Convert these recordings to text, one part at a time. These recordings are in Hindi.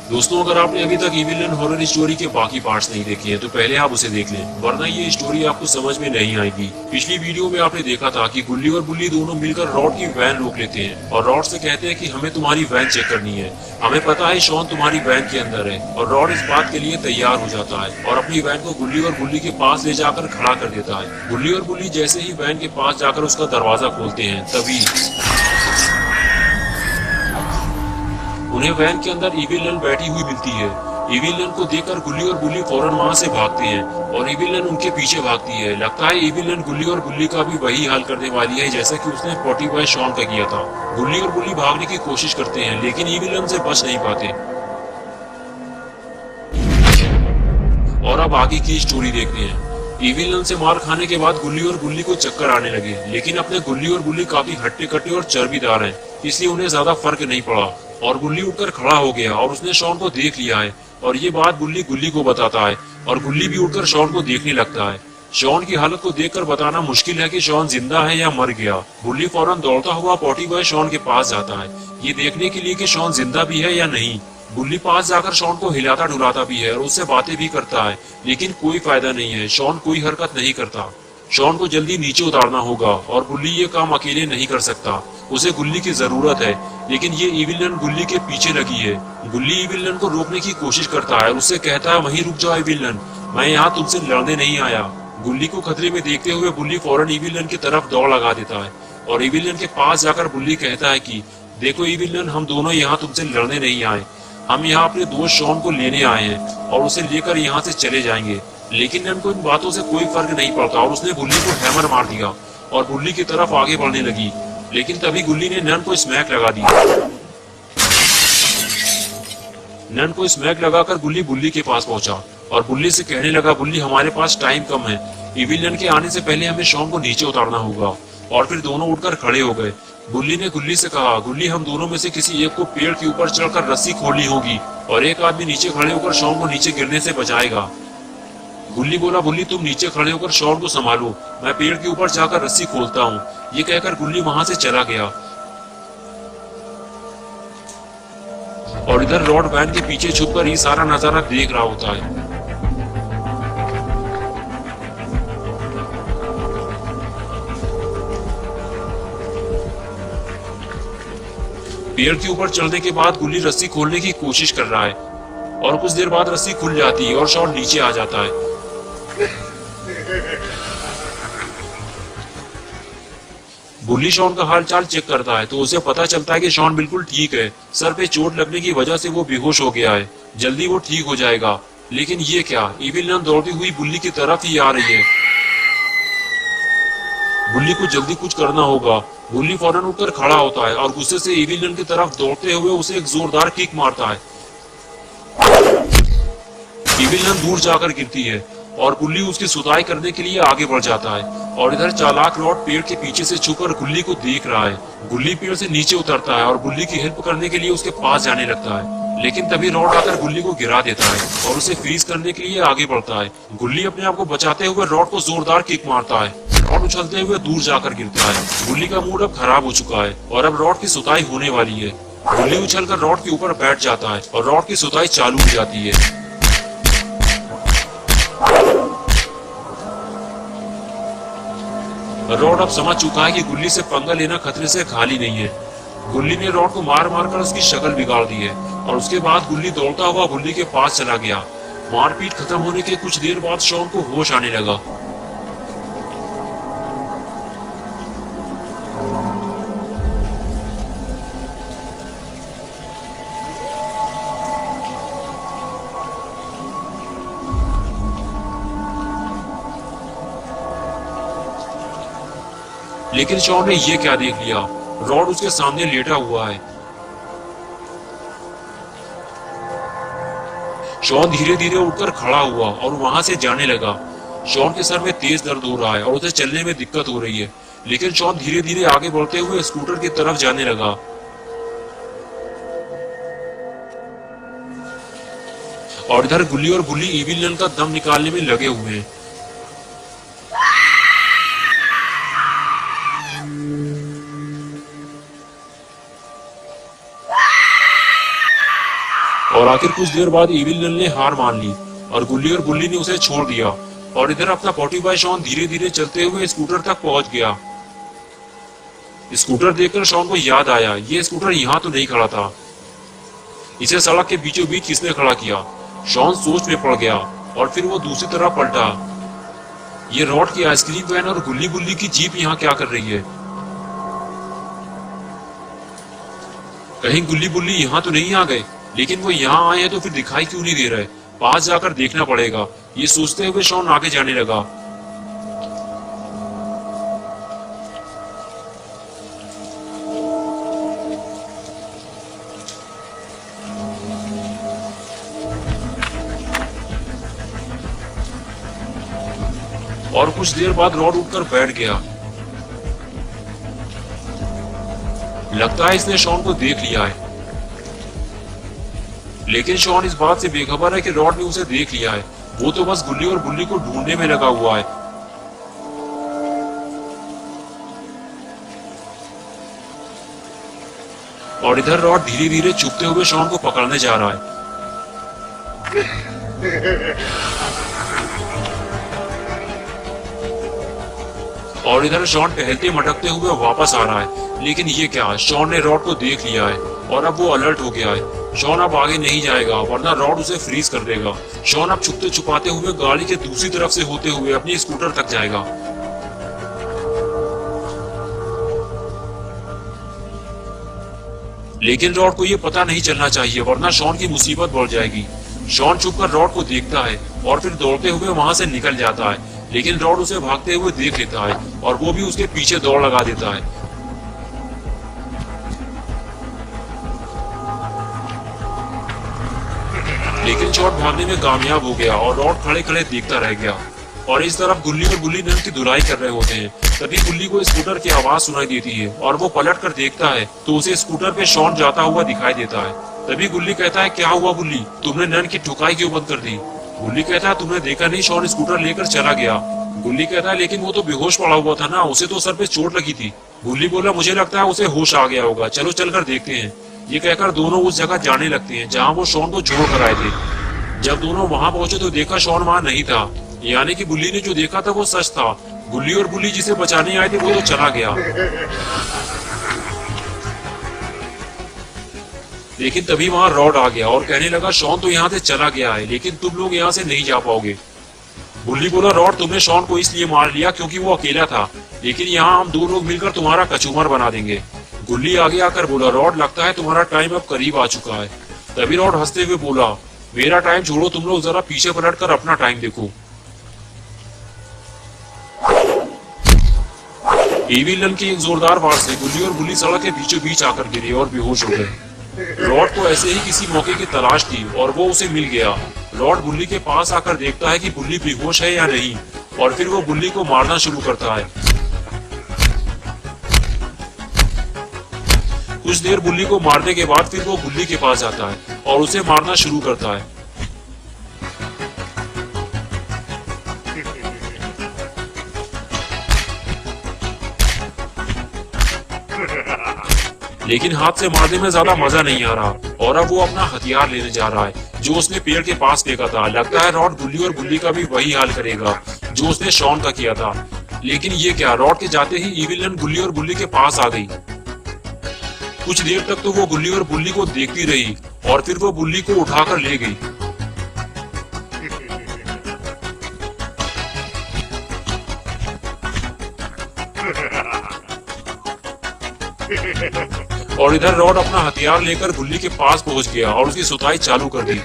दोस्तों, अगर आपने अभी तक इविल एंड हॉरर स्टोरी के बाकी पार्ट्स नहीं देखे हैं तो पहले आप उसे देख लें, वरना ये स्टोरी आपको समझ में नहीं आएगी। पिछली वीडियो में आपने देखा था कि गुल्ली और बुल्ली दोनों मिलकर रॉड की वैन रोक लेते हैं और रॉड से कहते हैं कि हमें तुम्हारी वैन चेक करनी है। हमें पता है शॉन तुम्हारी वैन के अंदर है और रॉड इस बात के लिए तैयार हो जाता है और अपनी वैन को गुल्ली और बुल्ली के पास ले जाकर खड़ा कर देता है। गुल्ली और बुल्ली जैसे ही वैन के पास जाकर उसका दरवाजा खोलते हैं, तभी उन्हें वैन के अंदर इविल नन बैठी हुई मिलती है। इविल नन को देखकर गुल्ली और बुल्ली फौरन वहां से भागते हैं और इविल नन उनके पीछे भागती है। लगता है इविल नन गुल्ली और बुल्ली का भी वही हाल करने वाली है जैसा कि उसने पोटी बॉय शॉन का किया था। गुल्ली और बुल्ली भागने की कोशिश करते हैं लेकिन इविल नन से बच नहीं पाते। और अब आगे की स्टोरी देखते हैं। इविल नन से मार खाने के बाद गुल्ली और बुल्ली को चक्कर आने लगे, लेकिन अपने गुल्ली और बुल्ली काफी हट्टे कट्टे और चर्बीदार हैं, इसलिए उन्हें ज्यादा फर्क नहीं पड़ा और गुल्ली उठकर खड़ा हो गया और उसने शॉन को देख लिया है और ये बात बुल्ली गुल्ली को बताता है और गुल्ली भी उठकर शॉन को देखने लगता है। शॉन की हालत को देखकर बताना मुश्किल है कि शॉन जिंदा है या मर गया। बुल्ली फौरन दौड़ता हुआ पॉटी बॉय शॉन के पास जाता है, ये देखने के लिए कि शॉन जिंदा भी है या नहीं। बुल्ली पास जाकर शॉन को हिलाता डुलाता भी है और उससे बातें भी करता है, लेकिन कोई फायदा नहीं है। शॉन कोई हरकत नहीं करता। शॉन को जल्दी नीचे उतारना होगा और बुल्ली ये काम अकेले नहीं कर सकता, उसे गुल्ली की जरूरत है। लेकिन ये इविल नन गुल्ली के पीछे लगी है। गुल्ली इविल नन को रोकने की कोशिश करता है और उससे कहता है, वहीं रुक जाओ इविल नन, मैं यहाँ तुमसे लड़ने नहीं आया। गुल्ली को खतरे में देखते हुए बुल्ली फौरन इविल नन की तरफ दौड़ लगा देता है और इविल नन के पास जाकर बुल्ली कहता है कि देखो इविल नन, हम दोनों यहाँ तुमसे लड़ने नहीं आए, हम यहाँ अपने दोस्त शॉन को लेने आए हैं और उसे लेकर यहाँ से चले जाएंगे। लेकिन नन को इन बातों से कोई फर्क नहीं पड़ता और उसने बुल्ली को हैमर मार दिया और बुल्ली की तरफ आगे बढ़ने लगी, लेकिन तभी गुल्ली ने नन को स्मैक लगा दी। नन को स्मैक लगाकर गुल्ली बुल्ली के पास पहुंचा और बुल्ली से कहने लगा, बुल्ली हमारे पास टाइम कम है, इविल नन के आने से पहले हमें शॉन को नीचे उतारना होगा। और फिर दोनों उठकर खड़े हो गए। बुल्ली ने गुल्ली से कहा, गुल्ली हम दोनों में से किसी एक को पेड़ के ऊपर चढ़कर रस्सी खोलनी होगी और एक आदमी नीचे खड़े होकर शॉन को नीचे गिरने से बचाएगा। गुल्ली बोला, बुल्ली तुम नीचे खड़े होकर शॉन को संभालो, मैं पेड़ के ऊपर जाकर रस्सी खोलता हूँ। ये कहकर गुल्ली वहां से चला गया और इधर रॉड वैन के पीछे छुपकर ये सारा नजारा देख रहा होता है। पेड़ के ऊपर चढ़ने के बाद गुल्ली रस्सी खोलने की कोशिश कर रहा है और कुछ देर बाद रस्सी खुल जाती है और शॉन नीचे आ जाता है। बुल्ली शॉन का हाल चाल चेक करता है तो उसे पता चलता है कि शॉन बिल्कुल ठीक है। सर पे चोट लगने की वजह से वो बेहोश हो गया है, जल्दी वो ठीक हो जाएगा। लेकिन ये क्या, इविल नन दौड़ती हुई बुल्ली की तरफ ही आ रही है। बुल्ली को जल्दी कुछ करना होगा। बुल्ली फौरन उठकर खड़ा होता है और गुस्से से इविल नन की तरफ दौड़ते हुए उसे एक जोरदार किक मारता है। इविल नन दूर जाकर गिरती है और गुल्ली उसकी सुताई करने के लिए आगे बढ़ जाता है और इधर चालाक रॉड पेड़ के पीछे से छुपकर गुल्ली को देख रहा है। गुल्ली पेड़ से नीचे उतरता है और गुल्ली की हेल्प करने के लिए उसके पास जाने लगता है, लेकिन तभी रॉड आकर गुल्ली को गिरा देता है और उसे फ्रीज करने के लिए आगे बढ़ता है। गुल्ली अपने आप को बचाते हुए रॉड को जोरदार किक मारता है। रॉड उछलते हुए दूर जाकर गिरता है। गुल्ली का मूड अब खराब हो चुका है और अब रॉड की सुताई होने वाली है। गुल्ली उछलकर रॉड के ऊपर बैठ जाता है और रॉड की सुताई चालू हो जाती है। रॉड अब समझ चुका है कि गुल्ली से पंगा लेना खतरे से खाली नहीं है। गुल्ली ने रॉड को मार मार कर उसकी शक्ल बिगाड़ दी है और उसके बाद गुल्ली दौड़ता हुआ गुल्ली के पास चला गया। मारपीट खत्म होने के कुछ देर बाद शॉन को होश आने लगा। लेकिन शॉन ने ये क्या देख लिया, रॉड उसके सामने लेटा हुआ है। शॉन धीरे धीरे उठकर खड़ा हुआ और वहां से जाने लगा। शॉन के सर में तेज दर्द हो रहा है और उसे चलने में दिक्कत हो रही है, लेकिन शॉन धीरे धीरे आगे बढ़ते हुए स्कूटर की तरफ जाने लगा। और इधर गुल्ली और बुल्ली इविल नन का दम निकालने में लगे हुए हैं। और आखिर कुछ देर बाद इविल नन ने हार मान ली और गुल्ली ने उसे छोड़ दिया। और इधर अपना पोटी बॉय शॉन धीरे धीरे चलते हुए स्कूटर तक पहुंच गया। स्कूटर देखकर शॉन को याद आया, ये स्कूटर यहाँ तो नहीं खड़ा था, इसे सड़क के बीचों बीच किसने खड़ा किया। शॉन सोच में पड़ गया और फिर वो दूसरी तरफ पलटा। ये रॉड की आइसक्रीम वैन और गुल्ली की जीप यहाँ क्या कर रही है? कहीं गुल्ली यहाँ तो नहीं आ गए? लेकिन वो यहाँ आए हैं तो फिर दिखाई क्यों नहीं दे रहे? पास जाकर देखना पड़ेगा, ये सोचते हुए शॉन आगे जाने लगा। और कुछ देर बाद रॉड उठकर बैठ गया। लगता है इसने शॉन को देख लिया है, लेकिन शॉन इस बात से बेखबर है कि रॉड ने उसे देख लिया है। वो तो बस गुल्ली को ढूंढने में लगा हुआ है। और इधर रॉड धीरे धीरे चुपते हुए शॉन को पकड़ने जा रहा है। और इधर शॉन टहलते मटकते हुए वापस आ रहा है। लेकिन ये क्या, शॉन ने रॉड को देख लिया है और अब वो अलर्ट हो गया है। शॉन अब आगे नहीं जाएगा वरना रॉड उसे फ्रीज कर देगा। शॉन अब छुपते छुपाते हुए गाड़ी के दूसरी तरफ से होते हुए अपनी स्कूटर तक जाएगा। लेकिन रॉड को ये पता नहीं चलना चाहिए वरना शॉन की मुसीबत बढ़ जाएगी। शॉन छुपकर रॉड को देखता है और फिर दौड़ते हुए वहां से निकल जाता है। लेकिन रॉड उसे भागते हुए देख लेता है और वो भी उसके पीछे दौड़ लगा देता है। लेकिन शॉन भागने में कामयाब हो गया और रॉड खड़े खड़े देखता रह गया। और इस तरफ गुल्ली और गुल्ली नन की धुलाई कर रहे होते हैं। तभी गुल्ली को स्कूटर की आवाज सुनाई देती है और वो पलट कर देखता है तो उसे स्कूटर पे शॉन जाता हुआ दिखाई देता है। तभी गुल्ली कहता है, क्या हुआ गुल्ली, तुमने नन की ठुकाई क्यों बंद कर दी? गुल्ली कहता है, तुमने देखा नहीं शॉन स्कूटर लेकर चला गया। गुल्ली कहता है, लेकिन वो तो बेहोश पड़ा हुआ था ना, उसे तो सर पे चोट लगी थी। गुल्ली बोला, मुझे लगता है उसे होश आ गया होगा, चलो चलकर देखते हैं। ये कहकर दोनों उस जगह जाने लगते हैं जहाँ वो शॉन को छोड़ कर आए थे। जब दोनों वहां पहुंचे तो देखा शॉन वहां नहीं था, यानी कि गुल्ली ने जो देखा था वो सच था। गुल्ली और गुल्ली जिसे बचाने आए थे वो तो चला गया। लेकिन तभी वहां रॉड आ गया और कहने लगा, शॉन तो यहाँ से चला गया है लेकिन तुम लोग यहाँ से नहीं जा पाओगे। गुल्ली बोला, रॉड तुमने शॉन को इसलिए मार लिया क्योंकि वो अकेला था, लेकिन यहाँ हम दो लोग मिलकर तुम्हारा कचूमर बना देंगे। गुल्ली आगे आकर बोला, रॉड लगता है तुम्हारा टाइम अब करीब आ चुका है। तभी रॉड हंसते हुए बोला, मेरा टाइम छोड़ो, तुम लोग जरा पीछे पलट कर अपना टाइम देखो। इविल नन की एक जोरदार वार से गुल्ली और गुल्ली सड़क के बीचों बीच आकर गिरे और बेहोश हो गए। रॉड को ऐसे ही किसी मौके की तलाश थी और वो उसे मिल गया। रॉड गुल्ली के पास आकर देखता है कि गुल्ली बेहोश है या नहीं और फिर वो गुल्ली को मारना शुरू करता है। कुछ देर गुल्ली को मारने के बाद फिर वो गुल्ली के पास जाता है और उसे मारना शुरू करता है। लेकिन हाथ से मारने में ज्यादा मजा नहीं आ रहा और अब वो अपना हथियार लेने जा रहा है जो उसने पेड़ के पास फेंका था। लगता है रॉड गुल्ली और गुल्ली का भी वही हाल करेगा जो उसने शॉन का किया था। लेकिन ये क्या, रॉड के जाते ही इविल नन गुल्ली और गुल्ली के पास आ गई। कुछ देर तक तो वो गुल्ली और गुल्ली को देखती रही और फिर वो गुल्ली को उठाकर ले गई। और इधर रॉड अपना हथियार लेकर गुल्ली के पास पहुंच गया और उसकी सुताई चालू कर दी।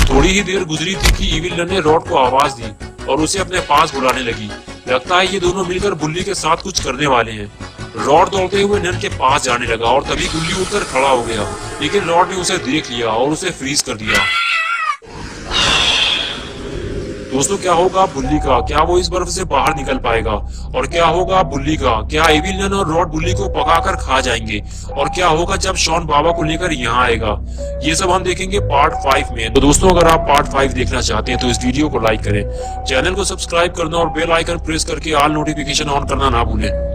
थोड़ी ही देर गुजरी थी कि इविल नन ने रॉड को आवाज दी और उसे अपने पास बुलाने लगी। लगता है ये दोनों मिलकर गुल्ली के साथ कुछ करने वाले हैं। रॉड दौड़ते हुए नन के पास जाने लगा और तभी गुल्ली उठकर खड़ा हो गया, लेकिन रॉड ने उसे देख लिया और उसे फ्रीज कर दिया। दोस्तों, क्या होगा बुल्ली का? क्या वो इस बर्फ से बाहर निकल पाएगा? और क्या होगा बुल्ली का? क्या इविल नन और रॉड बुल्ली को पकाकर खा जाएंगे? और क्या होगा जब शॉन बाबा को लेकर यहाँ आएगा? ये सब हम देखेंगे पार्ट 5 में। तो दोस्तों, अगर आप पार्ट 5 देखना चाहते हैं तो इस वीडियो को लाइक करें, चैनल को सब्सक्राइब करना और बेल आइकन प्रेस करके ऑल नोटिफिकेशन ऑन करना ना भूलें।